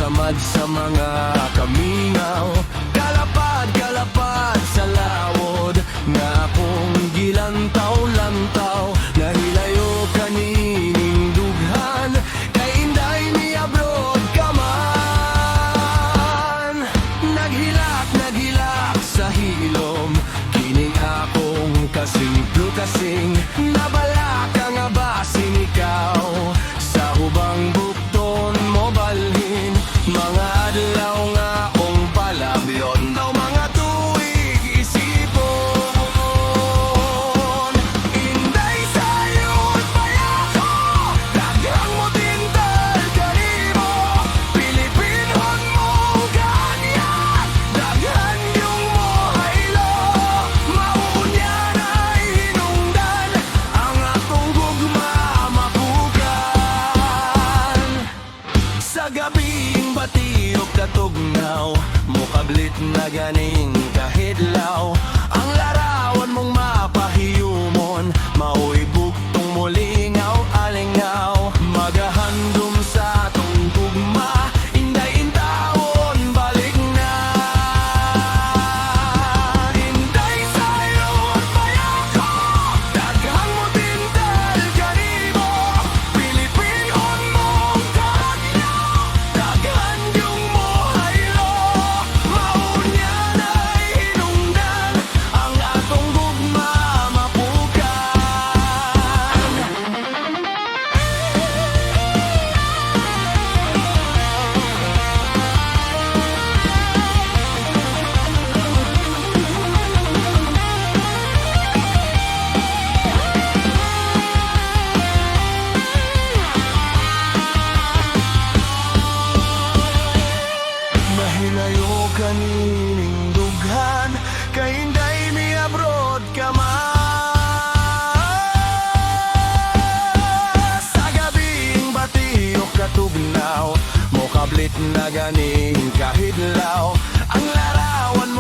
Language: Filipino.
tamad sa mga kamingaw. Kalapad sa lawod, nga akong gilantaw-lantaw. Nahilayo kanining dughan, kay inday mi abroad ka man. Naghilak sa hilom, kining akong kasing nabala ka nga basin ikaw. Sa hubang bukton mo balhin, mga adlaw nga akong palabyon. Daw mga tuig isipon, inday sayon payako. Daghang mo tintal kanimo, Pilipinhon mong ganyan. Daghan yung mo haylo, maunya na hinungdan ang atong gugma mapukan. Sa gabing batiok katugnaw, mukablit na ganing kahidlaw. Ang larawan mong mapahiyumon, maoy buktong mulingaw alingaw. Magahandom sa atong gugma, inday intawon balik na. Inday sayon payako, daghang mo tintal kanimo, Pilipinhon mong ganyan. Daghan yung mo haylo, maunya na hinungdan ang atong gugma mapukan. Mahilayo kanining dughan, kay inday mi abroad ka man. Sa gabing batiok katugnaw, mukablit na ganing kahidlaw. Ang larawan